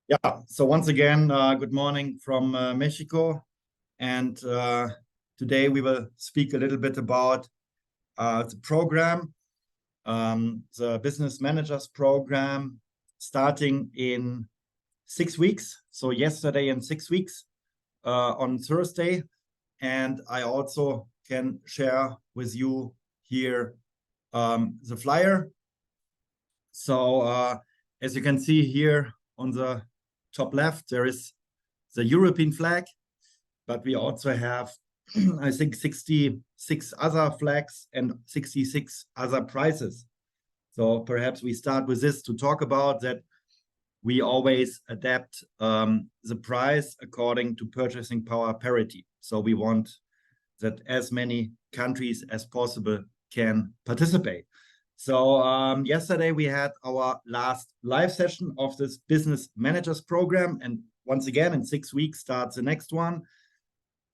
Yeah, so once again, good morning from Mexico. And today we will speak a little bit about the program, the Business Managers Program, starting in 6 weeks. So yesterday in 6 weeks on Thursday. And I also can share with you here the flyer. So as you can see here on the top left, there is the European flag, but we also have, I think, 66 other flags and 66 other prizes. So perhaps we start with this to talk about that we always adapt the price according to purchasing power parity. So we want that as many countries as possible can participate. So yesterday we had our last live session of this Business Managers Program. And once again, in 6 weeks starts the next one.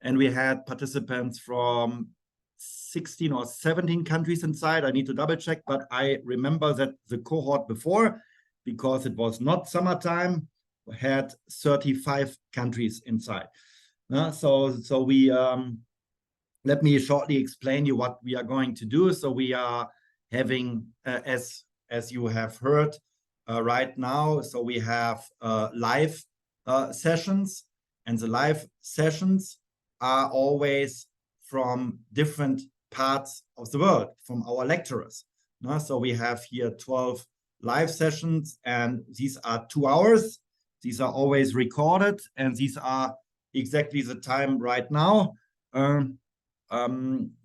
And we had participants from 16 or 17 countries inside. I need to double check, but I remember that the cohort before, because it was not summertime, had 35 countries inside. So we let me shortly explain you what we are going to do. So we are having, as you have heard right now, so we have live sessions, and the live sessions are always from different parts of the world, from our lecturers. So we have here 12 live sessions, and these are 2 hours. These are always recorded, and these are exactly the time right now.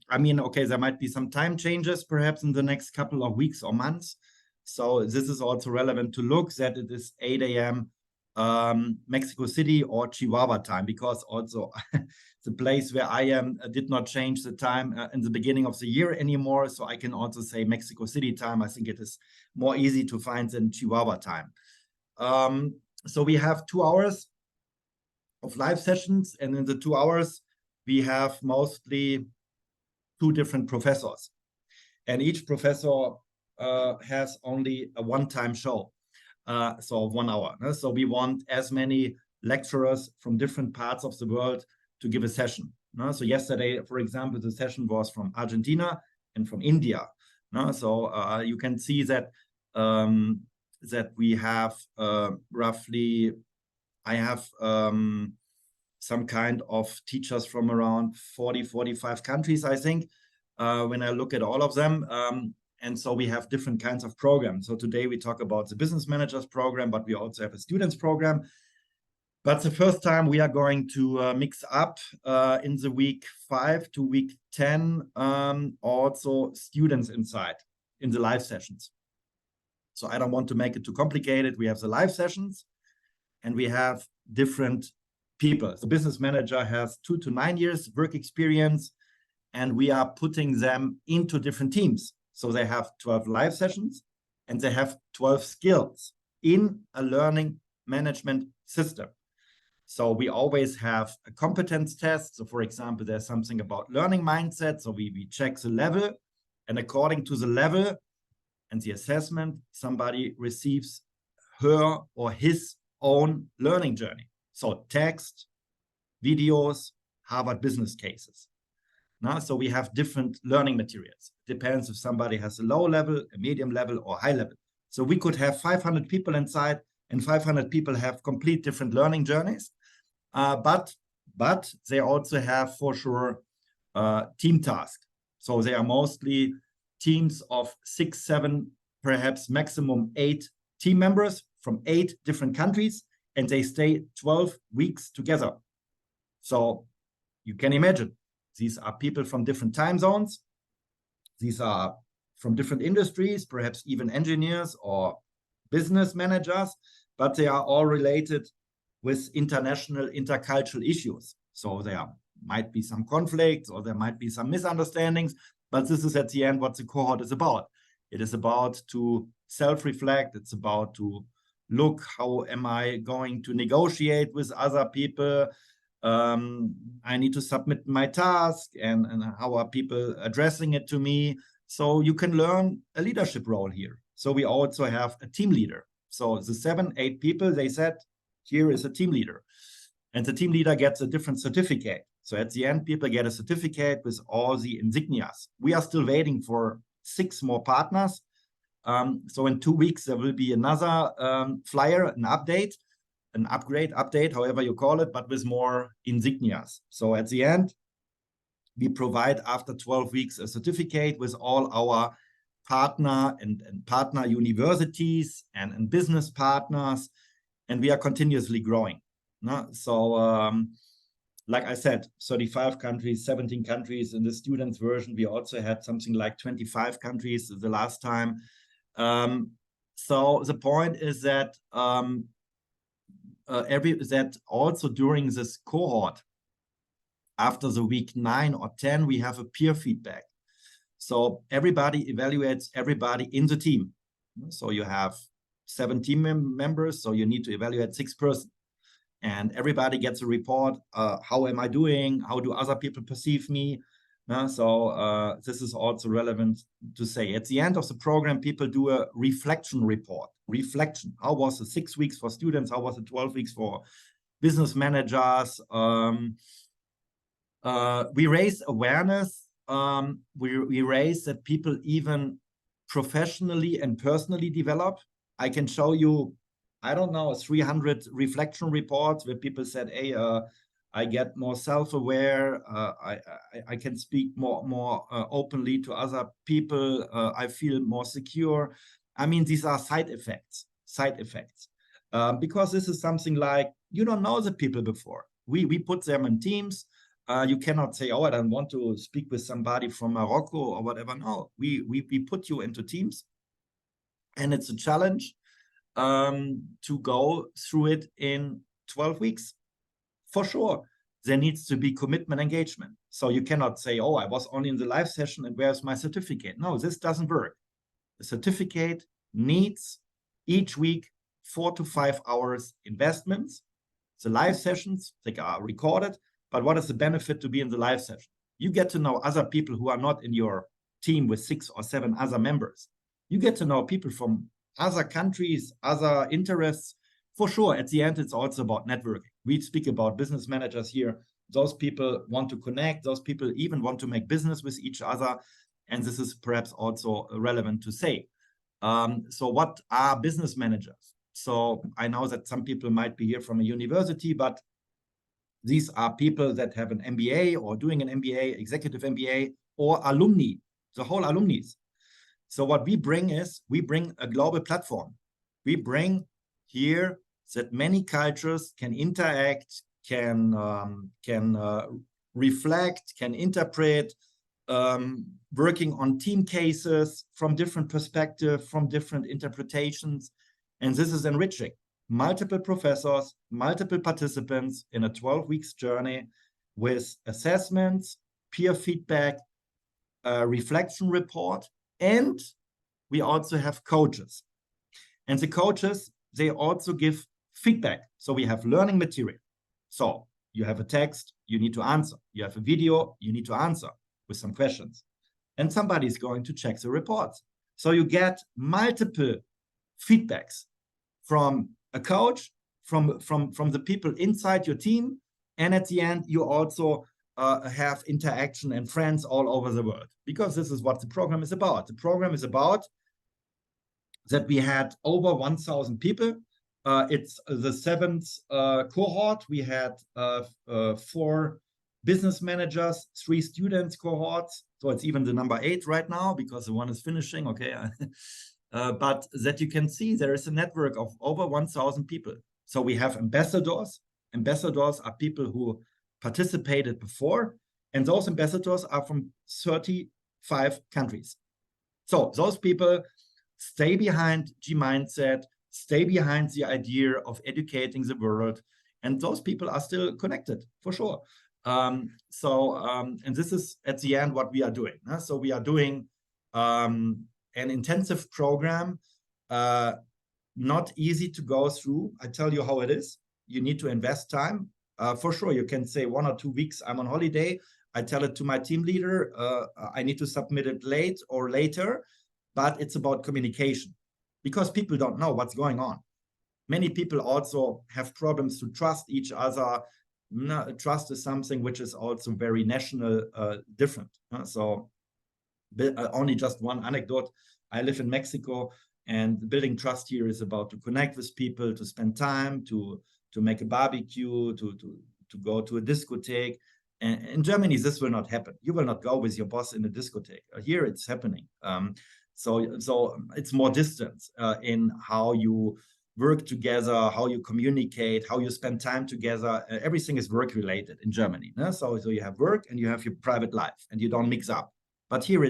I mean, okay, there might be some time changes perhaps in the next couple of weeks or months. So this is also relevant to look that it is 8 a.m. Mexico City or Chihuahua time, because also the place where I am did not change the time in the beginning of the year anymore. So I can also say Mexico City time. I think it is more easy to find than Chihuahua time. So we have 2 hours of live sessions, and in the 2 hours, we have mostly 2 different professors, and each professor has only a one-time show, so 1 hour. So we want as many lecturers from different parts of the world to give a session. So yesterday, for example, the session was from Argentina and from India. So you can see that that we have roughly, I have some kind of teachers from around 40, 45 countries, I think, when I look at all of them. And so we have different kinds of programs. So today we talk about the Business Managers Program, but we also have a students program. But the first time we are going to mix up in the week 5 to week 10, also students inside in the live sessions. So I don't want to make it too complicated. We have the live sessions, and we have different people. The business manager has 2 to 9 years work experience, and we are putting them into different teams. So they have 12 live sessions, and they have 12 skills in a learning management system. So we always have a competence test. So for example, there's something about learning mindset. So we check the level, and according to the level and the assessment, somebody receives her or his own learning journey. So text, videos, Harvard business cases. So we have different learning materials. Depends if somebody has a low level, a medium level, or high level. So we could have 500 people inside, and 500 people have complete different learning journeys. But they also have, for sure, team tasks. So they are mostly teams of 6, 7, perhaps maximum 8 team members from 8 different countries, and they stay 12 weeks together. So you can imagine, these are people from different time zones. These are from different industries, perhaps even engineers or business managers, but they are all related with international, intercultural issues. So there might be some conflicts, or there might be some misunderstandings, but this is at the end what the cohort is about. It is about to self-reflect. It's about to look, how am I going to negotiate with other people? I need to submit my task, and how are people addressing it to me? So you can learn a leadership role here. So we also have a team leader. So the 7, 8 people, they said, here is a team leader. And the team leader gets a different certificate. So at the end, people get a certificate with all the insignias. We are still waiting for 6 more partners. So in 2 weeks, there will be another flyer, an upgrade, however you call it, but with more insignias. So at the end, we provide after 12 weeks a certificate with all our partner and partner universities and business partners, and we are continuously growing. No? So like I said, 35 countries, 17 countries. In the students version, we also had something like 25 countries the last time. So the point is that that also during this cohort, after the week 9 or 10, we have a peer feedback. So everybody evaluates everybody in the team. So you have 7 team members, so you need to evaluate 6 persons. And everybody gets a report. How am I doing? How do other people perceive me? So this is also relevant to say. At the end of the program, people do a reflection report. Reflection. How was the 6 weeks for students? How was the 12 weeks for business managers? We raise awareness. We raise that people even professionally and personally develop. I can show you, I don't know, 300 reflection reports where people said, hey, I get more self-aware. I can speak more openly to other people. I feel more secure. I mean, these are side effects, because this is something like, you don't know the people before. We put them in teams. You cannot say, oh, I don't want to speak with somebody from Morocco or whatever. No, we put you into teams, and it's a challenge to go through it in 12 weeks. For sure, there needs to be commitment engagement. So you cannot say, oh, I was only in the live session and where's my certificate? No, this doesn't work. The certificate needs each week 4 to 5 hours investments. The live sessions, they are recorded, but what is the benefit to be in the live session? You get to know other people who are not in your team with 6 or 7 other members. You get to know people from other countries, other interests. For sure, at the end, it's also about networking. We speak about business managers here. Those people want to connect. Those people even want to make business with each other. And this is perhaps also relevant to say. So what are business managers? So I know that some people might be here from a university, but these are people that have an MBA or doing an MBA, executive MBA, or alumni, the whole alumni. So what we bring is, we bring a global platform. We bring here that many cultures can interact, can reflect, can interpret, working on team cases from different perspectives, from different interpretations. And this is enriching. Multiple professors, multiple participants in a 12 weeks journey with assessments, peer feedback, reflection report, and we also have coaches. And the coaches, they also give feedback. So we have learning material. So you have a text, you need to answer. You have a video, you need to answer with some questions. And somebody is going to check the reports. So you get multiple feedbacks from a coach, from the people inside your team. And at the end, you also have interaction and friends all over the world, because this is what the program is about. The program is about that we had over 1,000 people. It's the 7th cohort. We had 4 business managers, 3 students cohorts. So it's even the number 8 right now, because the one is finishing, okay. But that you can see, there is a network of over 1,000 people. So we have ambassadors. Ambassadors are people who participated before, and those ambassadors are from 35 countries. So those people stay behind G-Mindset, stay behind the idea of educating the world, and those people are still connected, for sure. And this is at the end what we are doing. So we are doing an intensive program, not easy to go through. I tell you how it is. You need to invest time. For sure, you can say 1 or 2 weeks, I'm on holiday. I tell it to my team leader, I need to submit it late or later, but it's about communication. because people don't know what's going on. Many people also have problems to trust each other. Trust is something which is also very national different. So only just one anecdote. I live in Mexico, and building trust here is about to connect with people, to spend time, to make a barbecue, to go to a discotheque. And in Germany, this will not happen. You will not go with your boss in a discotheque. Here, it's happening. So it's more distance in how you work together, how you communicate, how you spend time together. Everything is work related in Germany. So you have work and you have your private life, and you don't mix up. But here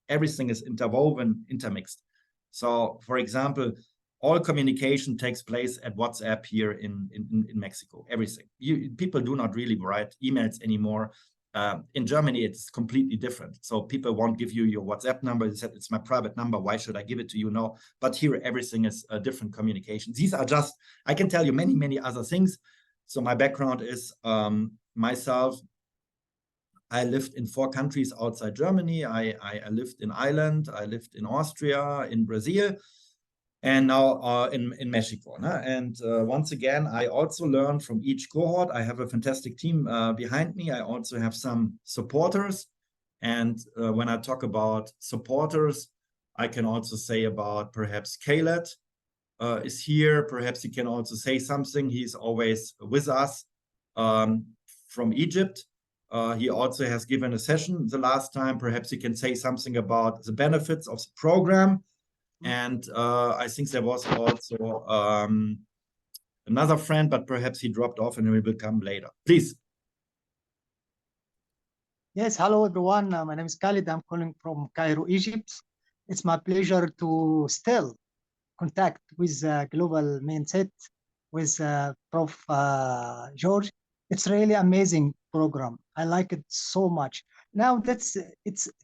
everything is interwoven, intermixed. So, for example, all communication takes place at WhatsApp here in Mexico. Everything. People do not really write emails anymore. In Germany, it's completely different. So people won't give you your WhatsApp number. They said, it's my private number. Why should I give it to you? No, but here everything is a different communication. These are just, I can tell you many, many other things. So my background is myself. I lived in 4 countries outside Germany. I lived in Ireland. I lived in Austria, in Brazil, and now in Mexico. And once again, I also learn from each cohort. I have a fantastic team behind me. I also have some supporters. And when I talk about supporters, I can also say about perhaps Khaled is here. Perhaps he can also say something. He's always with us from Egypt. He also has given a session the last time. Perhaps he can say something about the benefits of the program. And I think there was also another friend, but perhaps he dropped off and he will come later. Please. Yes, hello everyone. My name is Khalid. I'm calling from Cairo, Egypt. It's my pleasure to still contact with Global Mindset with Prof. George. It's really amazing program. I like it so much. Now it's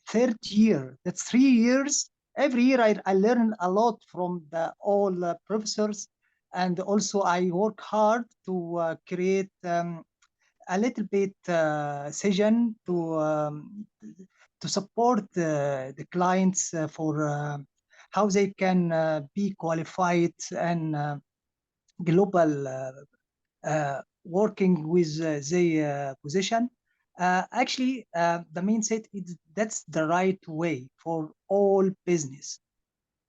3rd year. That's 3 years. Every year I learn a lot from all professors, and also I work hard to create a little bit session to support the clients for how they can be qualified and global working with their position. Actually, the mindset is that's the right way for all business.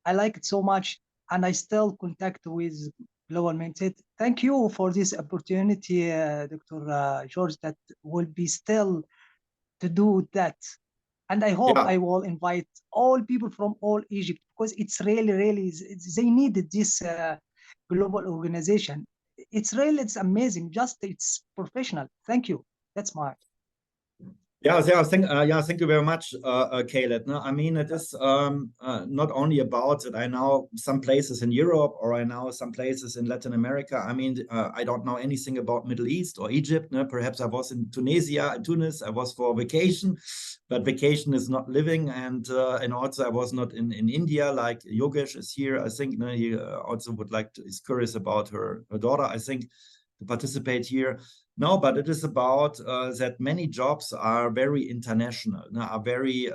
I like it so much, and I still contact with Global Mindset. Thank you for this opportunity, Dr. George, that will be still to do that. And I hope I will invite all people from all Egypt, because it's really, they needed this global organization. It's amazing. Just it's professional. Thank you. That's my. Thank you very much, Khaled. No, I mean, it is not only about that I know some places in Europe or I know some places in Latin America. I mean, I don't know anything about Middle East or Egypt. No? Perhaps I was in Tunis. I was for vacation, but vacation is not living. And also I was not in India, like Yogesh is here. I think he also would like to, is curious about her daughter, I think, to participate here. No, but it is about that many jobs are very international, are very,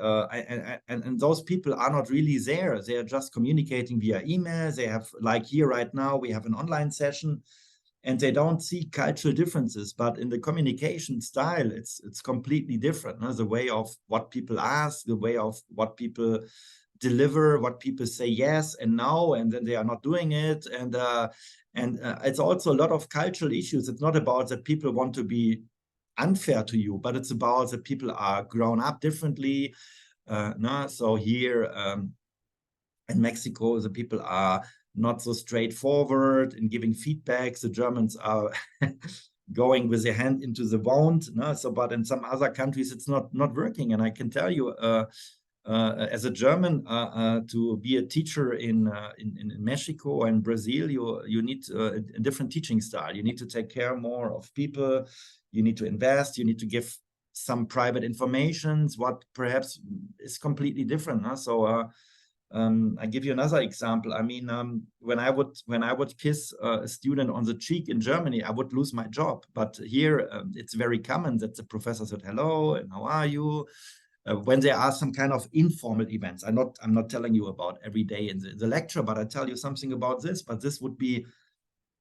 and those people are not really there. They are just communicating via email. They have, like here right now, we have an online session, and they don't see cultural differences. But in the communication style, it's completely different. The way of what people ask, the way of what people deliver, what people say yes and no, and then they are not doing it. And it's also a lot of cultural issues. It's not about that people want to be unfair to you, but it's about that people are grown up differently. So here in Mexico, the people are not so straightforward in giving feedback. The Germans are going with their hand into the wound. But in some other countries, it's not working. And I can tell you, as a German, to be a teacher in Mexico and Brazil, you need a different teaching style. You need to take care more of people. You need to invest. You need to give some private information, what perhaps is completely different. I give you another example. I mean, when I would kiss a student on the cheek in Germany, I would lose my job. But here, it's very common that the professor said hello and how are you. when there are some kind of informal events. I'm not telling you about every day in the lecture, but I tell you something about this. But this would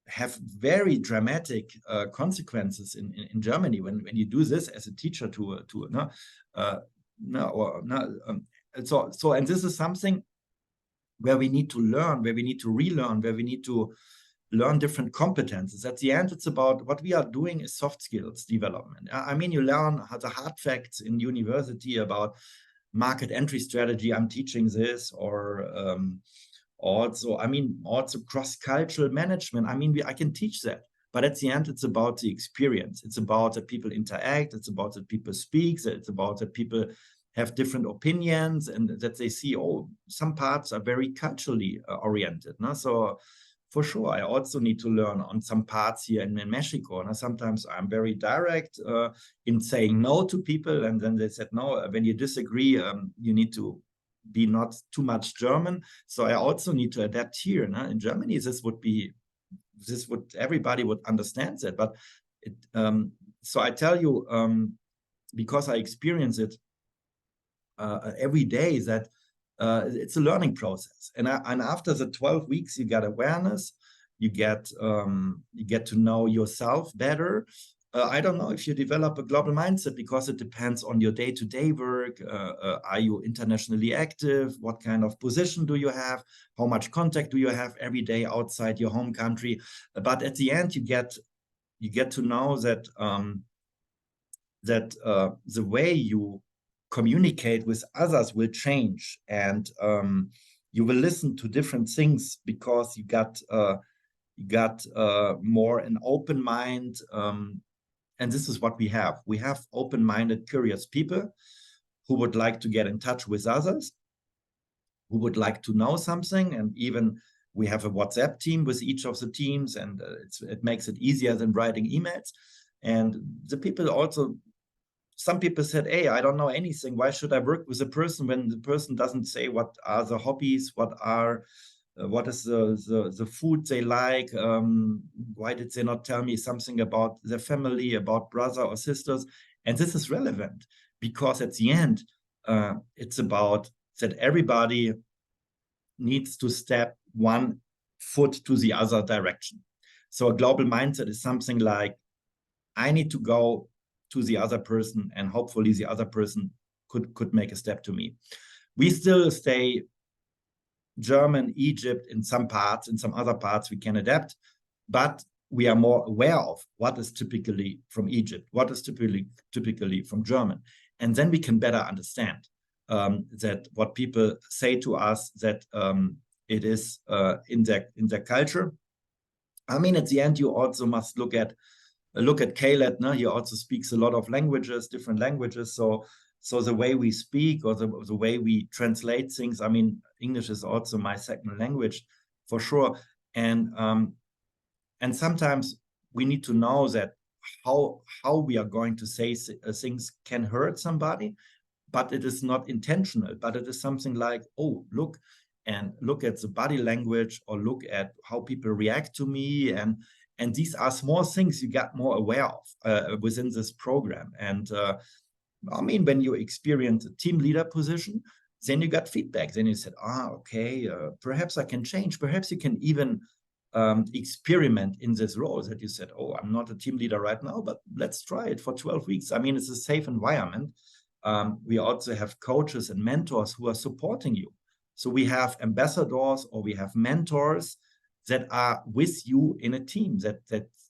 have very dramatic consequences in Germany when you do this as a teacher and this is something where we need to learn, where we need to relearn, where we need to learn different competences. At the end, it's about what we are doing is soft skills development. I mean, you learn the hard facts in university about market entry strategy. I'm teaching this, or also cross-cultural management. I mean, I can teach that. But at the end, it's about the experience. It's about that people interact. It's about that people speak. It's about that people have different opinions and that they see, oh, some parts are very culturally oriented. No? So for sure, I also need to learn on some parts here in Mexico. And sometimes I'm very direct in saying no to people. And then they said, no, when you disagree, you need to be not too much German. So I also need to adapt here. No? In Germany, everybody would understand that. But so I tell you, because I experience it every day, that it's a learning process. And after the 12 weeks, you get awareness, you get to know yourself better. I don't know if you develop a global mindset, because it depends on your day-to-day work. Are you internationally active? What kind of position do you have? How much contact do you have every day outside your home country? But at the end, you get to know that the way you communicate with others will change, and you will listen to different things, because you got more an open mind. And this is what we have. We have open-minded, curious people who would like to get in touch with others, who would like to know something. And even we have a WhatsApp team with each of the teams, and it makes it easier than writing emails. And the people also, some people said, hey, I don't know anything. Why should I work with a person when the person doesn't say what are the hobbies, what is the food they like? Why did they not tell me something about their family, about brother or sisters? And this is relevant, because at the end, it's about that everybody needs to step one foot to the other direction. So a global mindset is something like, I need to go to the other person, and hopefully the other person could make a step to me. We still stay German, Egypt in some parts. In some other parts we can adapt, but we are more aware of what is typically from Egypt, what is typically from German. And then we can better understand that what people say to us, that it is in their culture. I mean, at the end, you also must look at Khaled. No? He also speaks a lot of languages, different languages. So the way we speak, or the way we translate things, I mean, English is also my second language for sure. And sometimes we need to know that how we are going to say things can hurt somebody, but it is not intentional. But it is something like, oh, look at the body language, or look at how people react to me. And these are small things you get more aware of within this program. And I mean, when you experience a team leader position, then you got feedback. Then you said, okay, perhaps I can change. Perhaps you can even experiment in this role, that you said, oh, I'm not a team leader right now, but let's try it for 12 weeks. I mean, it's a safe environment. We also have coaches and mentors who are supporting you. So we have ambassadors, or we have mentors that are with you in a team, that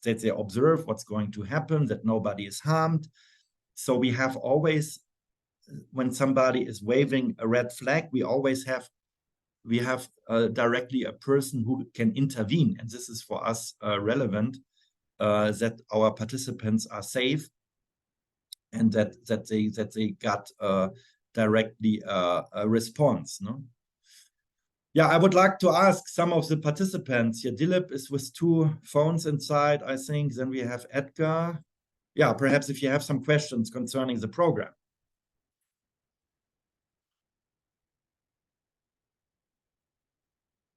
they observe what's going to happen, that nobody is harmed. So we have always, when somebody is waving a red flag, we have directly a person who can intervene. And this is for us relevant, that our participants are safe, and that they got directly a response. No? Yeah, I would like to ask some of the participants here. Dilip is with 2 phones inside, I think. Then we have Edgar. Yeah, perhaps if you have some questions concerning the program.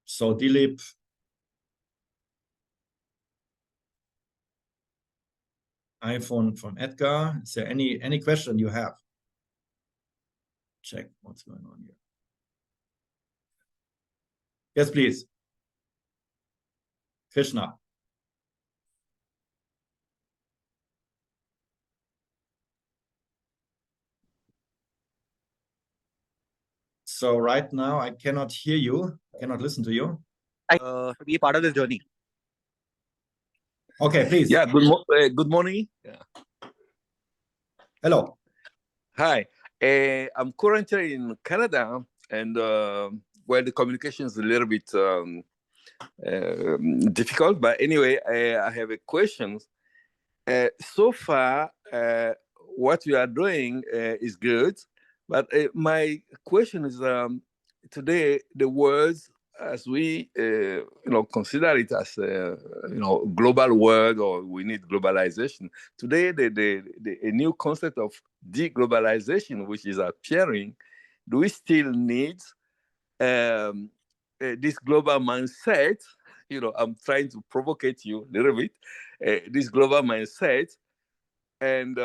So Dilip. iPhone from Edgar. Is there any question you have? check what's going on here. Yes, please. Krishna. So right now I cannot hear you, cannot listen to you. Be part of this journey. Okay, please. Yeah, good morning. Yeah. Hello. Hi. I'm currently in Canada, and where the communication is a little bit difficult. But anyway, I have a question. So far, what we are doing is good. But my question is, today the words, as we consider it as a global world, or we need globalization. Today, a new concept of deglobalization, which is appearing. Do we still need this global mindset? I'm trying to provocate you a little bit. This global mindset. And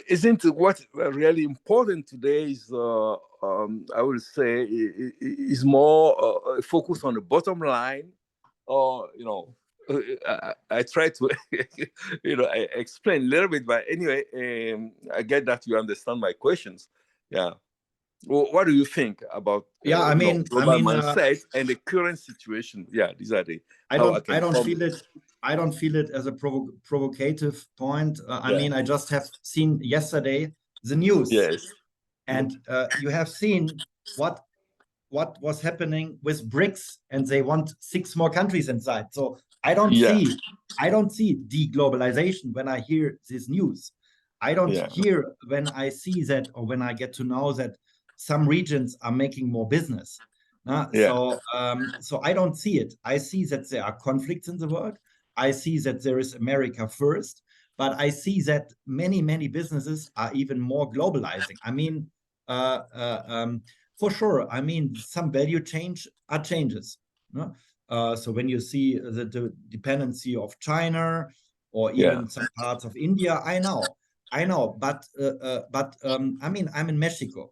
isn't what really important today is, I would say, is more focused on the bottom line, or I try to I explain a little bit, but anyway, I get that you understand my questions. Yeah. Well, what do you think about global mindset and the current situation? Yeah, these are the. I don't feel it as a provocative point. I mean, I just have seen yesterday the news. Yes. And you have seen what was happening with BRICS, and they want 6 more countries inside. So I don't see deglobalization when I hear this news. I don't hear when I see that, or when I get to know that some regions are making more business. So I don't see it. I see that there are conflicts in the world. I see that there is America first, but I see that many businesses are even more globalizing. I mean, for sure. I mean, some value changes. So when you see the dependency of China, or even some parts of India, I know. But I mean, I'm in Mexico,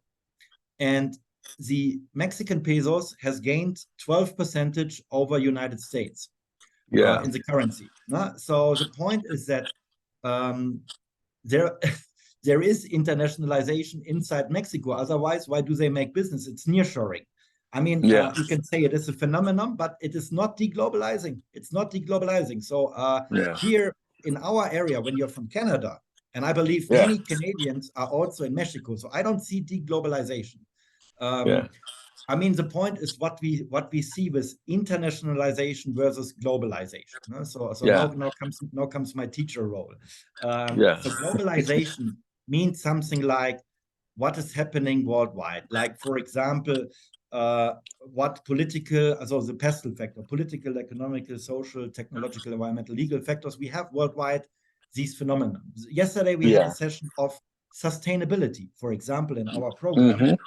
and the Mexican pesos has gained 12% over United States in the currency. So the point is that there is internationalization inside Mexico. Otherwise, why do they make business? It's nearshoring. I mean, you can say it is a phenomenon, but it is not deglobalizing. It's not deglobalizing. So here in our area, when you're from Canada, and I believe many Canadians are also in Mexico, so I don't see deglobalization. I mean, the point is what we see with internationalization versus globalization. Now comes my teacher role. So globalization means something like what is happening worldwide. Like, for example, what political, so the pestle factor, political, economical, social, technological, environmental, legal factors we have worldwide, these phenomena. Yesterday we had a session of sustainability, for example, in our program.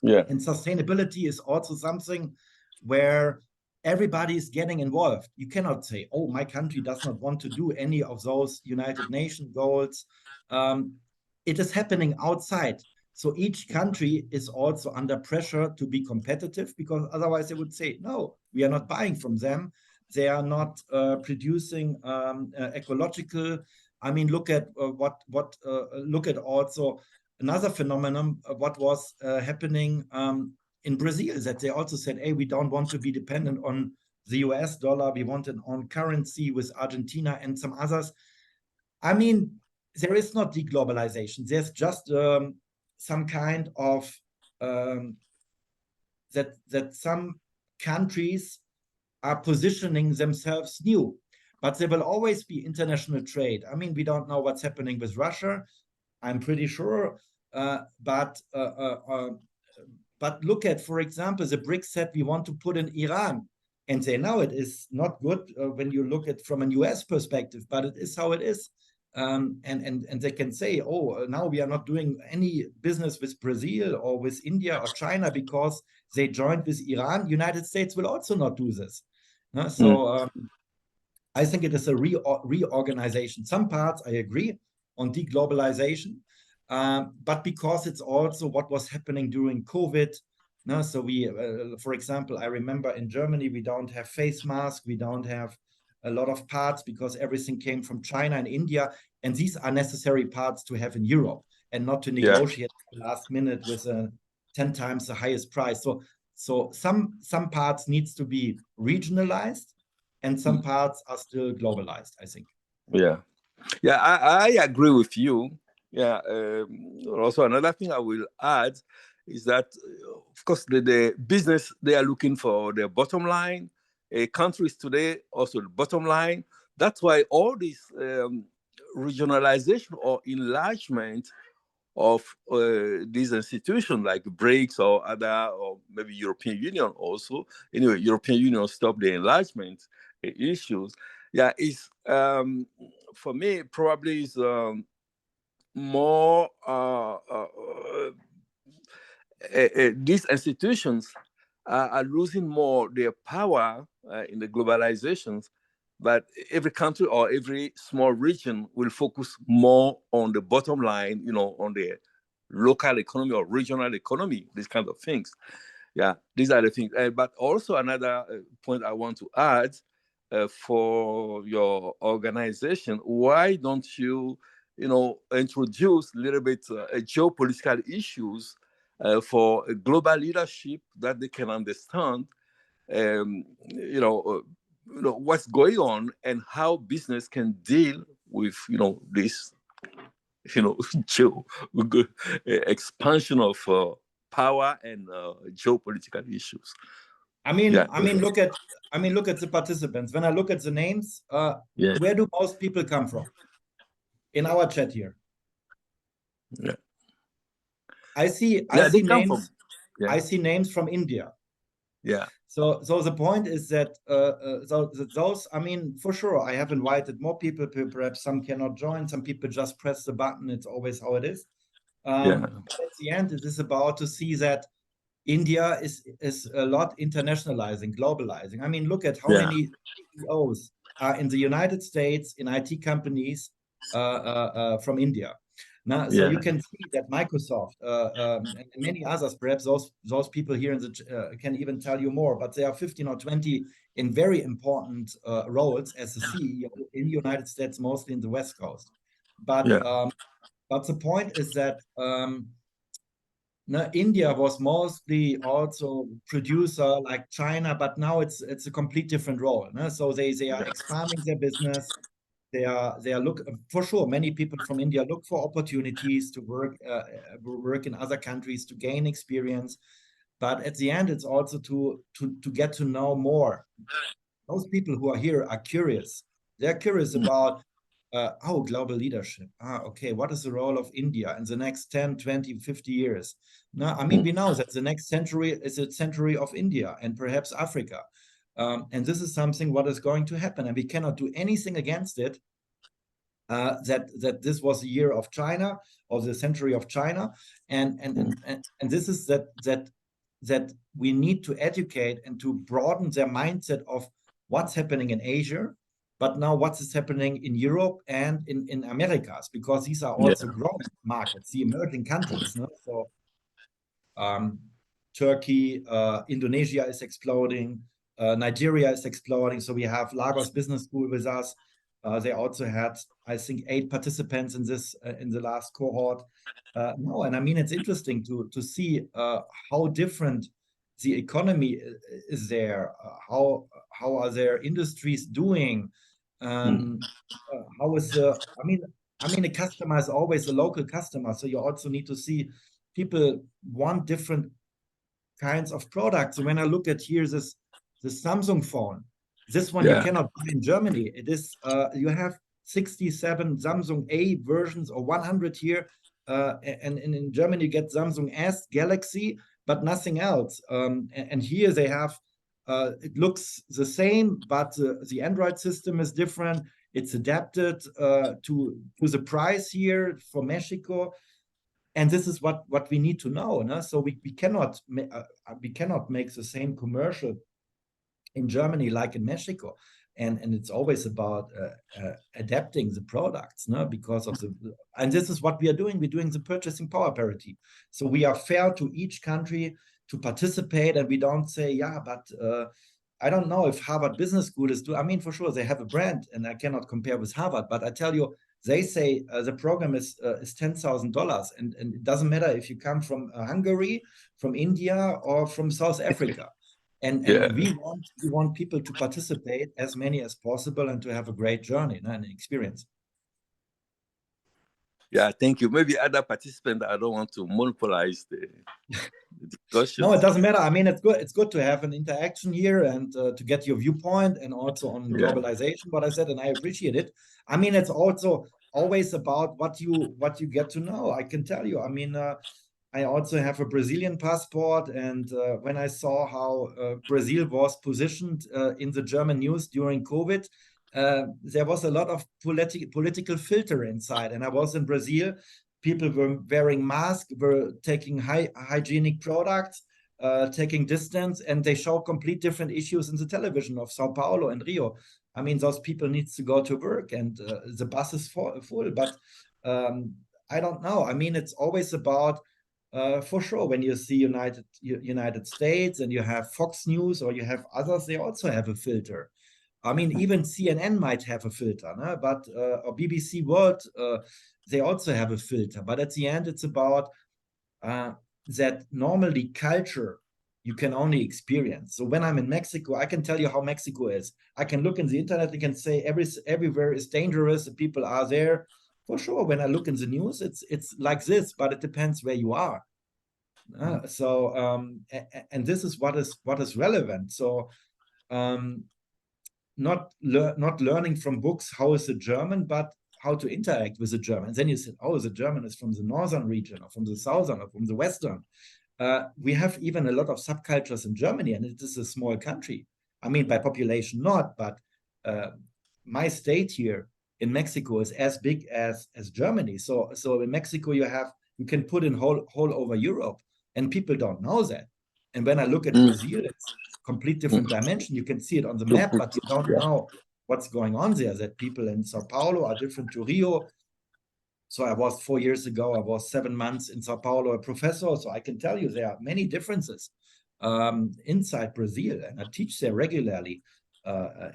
And sustainability is also something where everybody is getting involved. You cannot say, oh, my country does not want to do any of those United Nations goals. It is happening outside. So each country is also under pressure to be competitive, because otherwise they would say, no, we are not buying from them. They are not producing ecological. I mean, look at look at also another phenomenon, what was happening in Brazil, that they also said, hey, we don't want to be dependent on the US dollar. We want an own currency with Argentina and some others. I mean, there is not deglobalization. There's just some kind of that some countries are positioning themselves new. But there will always be international trade. I mean, we don't know what's happening with Russia, I'm pretty sure. But look at, for example, the BRICS said we want to put in Iran, and say now it is not good when you look at from a US perspective, but it is how it is. And they can say, oh, now we are not doing any business with Brazil or with India or China because they joined with Iran. United States will also not do this. I think it is a reorganization. Some parts I agree on deglobalization, but because it's also what was happening during COVID. No, so we, for example, I remember in Germany, we don't have face masks, we don't have a lot of parts because everything came from China and India, and these are necessary parts to have in Europe and not to negotiate the last minute with 10 times the highest price. So some parts needs to be regionalized, and some parts are still globalized, I think. Yeah, I agree with you. Yeah. Also, another thing I will add is that, of course, the business, they are looking for their bottom line. Countries today also the bottom line. That's why all this regionalization or enlargement of these institutions like BRICS or other, or maybe European Union also. Anyway, European Union stopped the enlargement issues. Yeah, is for me probably is more these institutions are losing more their power in the globalizations, but every country or every small region will focus more on the bottom line, on the local economy or regional economy, these kind of things. Yeah, these are the things. But also another point I want to add for your organization, why don't you, introduce a little bit geopolitical issues for global leadership that they can understand, what's going on and how business can deal with, this, expansion of power and geopolitical issues. I mean, look at the participants. When I look at the names, where do most people come from? In our chat here. Yeah. I see names. I see names from India. Yeah. So the point is that those, for sure, I have invited more people. Perhaps some cannot join. Some people just press the button. It's always how it is. But at the end, it is about to see that India is a lot internationalizing, globalizing. I mean, look at how many CEOs are in the United States in IT companies from India. Now, so you can see that Microsoft and many others, perhaps those people here in the can even tell you more, but there are 15 or 20 in very important roles as a CEO in the United States, mostly in the West Coast. But the point is that India was mostly also producer like China, but now it's a complete different role. So they are expanding their business. They are look for sure. Many people from India look for opportunities to work in other countries to gain experience. But at the end, it's also to get to know more. Those people who are here are curious. They're curious about global leadership. Okay, what is the role of India in the next 10, 20, 50 years? Now, we know that the next century is a century of India and perhaps Africa. And this is something what is going to happen. And we cannot do anything against it. That this was the year of China or the century of China. And this is that we need to educate and to broaden their mindset of what's happening in Asia, but now what is happening in Europe and in Americas, because these are also growing markets, the emerging countries. So Turkey, Indonesia is exploding, Nigeria is exploding. So we have Lagos Business School with us. They also had, I think, 8 participants in this in the last cohort. And it's interesting to see how different the economy is there. How are their industries doing? How is the? A customer is always a local customer, so you also need to see people want different kinds of products. So when I look at here the Samsung phone, this one you cannot buy in Germany. It is you have 67 Samsung A versions or 100 here, and in Germany you get Samsung S Galaxy, but nothing else. And here they have it looks the same, but the Android system is different. It's adapted to the price here for Mexico. And this is what we need to know. So we cannot make the same commercial in Germany like in Mexico. and it's always about adapting the products, no? Because of and this is what we are doing. We're doing the purchasing power parity. So we are fair to each country to participate, and we don't say, yeah, but I don't know if Harvard Business School is doing. I mean, for sure they have a brand, and I cannot compare with Harvard, but I tell you, they say the program is $10,000, and it doesn't matter if you come from Hungary, from India, or from South Africa. And we want people to participate, as many as possible, and to have a great journey and experience. Yeah, thank you. Maybe other participants, I don't want to monopolize the discussion. No, it doesn't matter. I mean, it's good. It's good to have an interaction here and to get your viewpoint, and also on globalization, what I said, and I appreciate it. I mean, it's also always about what you get to know. I can tell you. I mean, I also have a Brazilian passport, and when I saw how Brazil was positioned in the German news during COVID, there was a lot of political filter inside. And I was in Brazil. People were wearing masks, were taking hygienic products, taking distance, and they show complete different issues in the television of Sao Paulo and Rio. I mean, those people needs to go to work, and the bus is full. But I don't know. I mean, it's always about for sure, when you see United States and you have Fox News or you have others, they also have a filter. I mean, even CNN might have a filter, no? But or BBC World, they also have a filter. But at the end, it's about that normally culture you can only experience. So when I'm in Mexico, I can tell you how Mexico is. I can look in the internet, you can say everywhere is dangerous, the people are there. For sure, when I look in the news, it's like this, but it depends where you are. And this is what is relevant. So not learning from books how is the German, but how to interact with the German. And then you said, oh, the German is from the northern region, or from the southern, or from the western. We have even a lot of subcultures in Germany, and it is a small country. I mean, by population not, but my state here in Mexico is as big as Germany. So in Mexico you can put in whole over Europe, and people don't know that. And when I look at Brazil, it's a complete different dimension. You can see it on the map, but you don't know what's going on there. That people in Sao Paulo are different to Rio. So I was 4 years ago, I was 7 months in Sao Paulo, a professor. So I can tell you there are many differences inside Brazil, and I teach there regularly.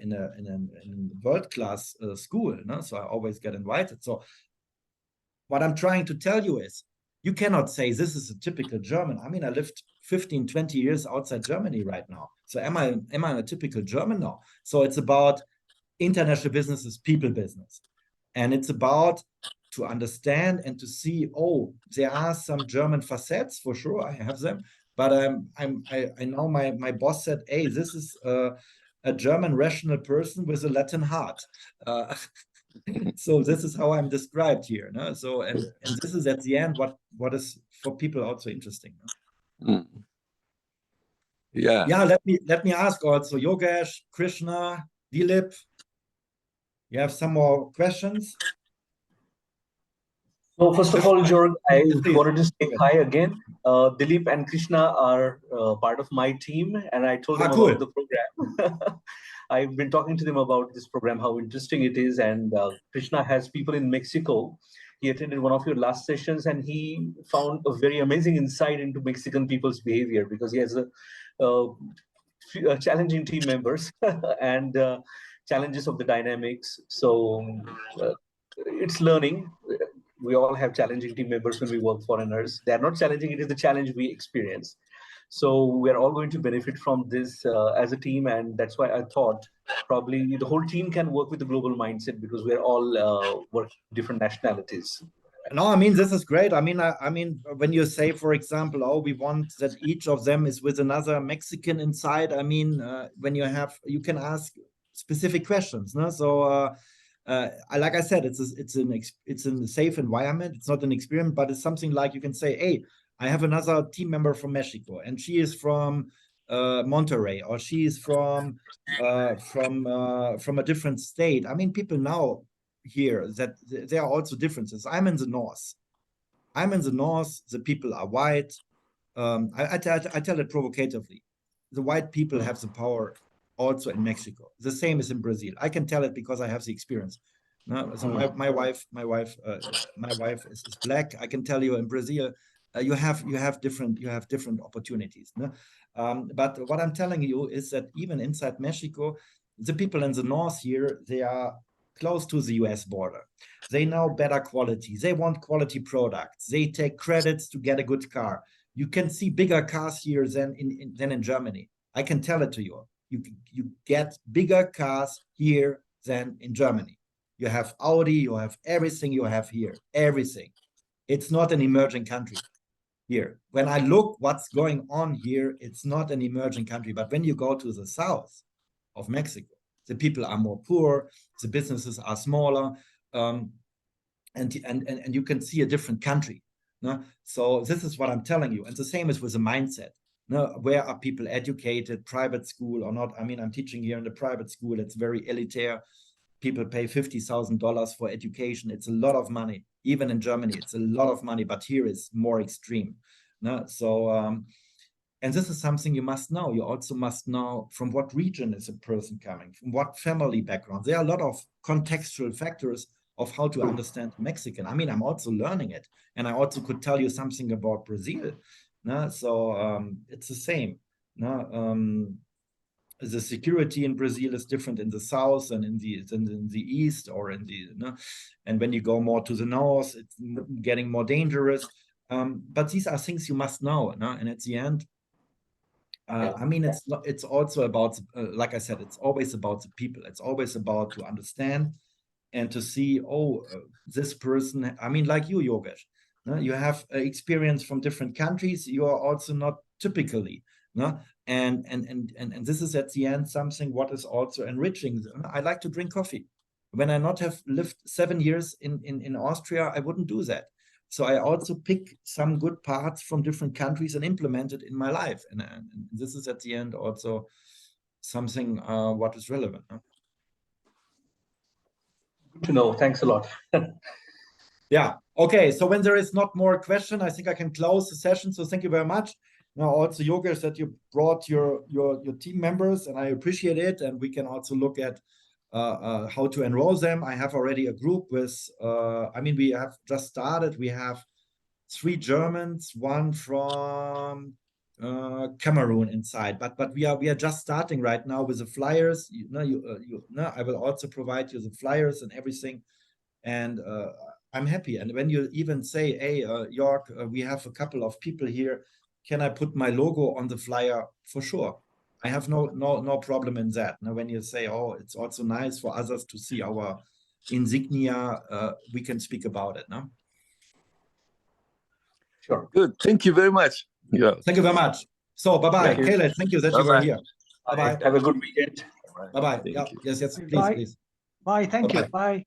In a world-class school, no? So I always get invited. So what I'm trying to tell you is, you cannot say this is a typical German. I mean, I lived 15, 20 years outside Germany right now. So am I a typical German? No. So it's about international business is people business. And it's about to understand and to see, oh, there are some German facets, for sure, I have them. But I know my boss said, hey, this is a German rational person with a Latin heart. So this is how I'm described here. No? So and this is at the end what is for people also interesting. No? Yeah. Let me ask also Yogesh, Krishna, Dilip. You have some more questions? So first of all, Jorg, I wanted to say hi again. Dilip and Krishna are part of my team, and I told them about the program. I've been talking to them about this program, how interesting it is, and Krishna has people in Mexico. He attended one of your last sessions, and he found a very amazing insight into Mexican people's behavior, because he has a challenging team members and challenges of the dynamics. So it's learning. We all have challenging team members when we work for foreigners. They are not challenging, it is the challenge we experience. So we're all going to benefit from this as a team. And that's why I thought probably the whole team can work with the global mindset, because we're all working different nationalities. No, I mean, this is great. I mean, when you say, for example, oh, we want that each of them is with another Mexican inside. I mean, when you can ask specific questions. No? So, like I said, it's in a safe environment. It's not an experiment, but it's something like you can say, hey, I have another team member from Mexico, and she is from Monterrey, or she is from a different state. I mean, people now hear that there are also differences. I'm in the north. The people are white. I tell it provocatively. The white people have the power also in Mexico. The same is in Brazil. I can tell it because I have the experience. No, so my wife is black. I can tell you in Brazil, you have different opportunities. No? But what I'm telling you is that even inside Mexico, the people in the north here, they are close to the US border. They know better quality. They want quality products. They take credits to get a good car. You can see bigger cars here than in Germany. I can tell it to you. You get bigger cars here than in Germany. You have Audi, you have everything you have here, everything. It's not an emerging country here. When I look what's going on here, it's not an emerging country. But when you go to the south of Mexico, the people are more poor, the businesses are smaller, and you can see a different country. No? So this is what I'm telling you. And the same is with the mindset. No, where are people educated, private school or not? I mean, I'm teaching here in the private school. It's very elitary. People pay $50,000 for education. It's a lot of money. Even in Germany, it's a lot of money, but here it's more extreme. No? So, and this is something you must know. You also must know from what region is a person coming, from what family background. There are a lot of contextual factors of how to understand Mexican. I mean, I'm also learning it. And I also could tell you something about Brazil. No? So it's the same. No? The security in Brazil is different in the south and in the east or in the, and when you go more to the north, it's getting more dangerous. But these are things you must know. And at the end, I mean, it's also about, like I said, it's always about the people. It's always about to understand and to see, this person, I mean, like you, Yogesh, you have experience from different countries. You are also not typically, and this is at the end something what is also enriching. I like to drink coffee. When I not have lived 7 years in Austria, I wouldn't do that. So I also pick some good parts from different countries and implement it in my life. And this is at the end also something what is relevant. Good to know. Thanks a lot. Yeah. Okay. So when there is not more question, I think I can close the session. So thank you very much. Now also Yogesh that you brought your team members, and I appreciate it. And we can also look at how to enroll them. I have already a group with, I mean, we have just started. We have 3 Germans, 1 from Cameroon inside, but we are just starting right now with the flyers. I will also provide you the flyers and everything, and I'm happy. And when you even say, hey, York, we have a couple of people here, can I put my logo on the flyer? For sure. I have no problem in that. Now, when you say, it's also nice for others to see our insignia, we can speak about it, no? Sure. Good. Thank you very much. Yeah. Thank you very much. So bye-bye. Kayla, thank you that you were here. Bye-bye. Have a good weekend. Bye-bye. Yeah. Yes, please. Bye. Thank you. Bye.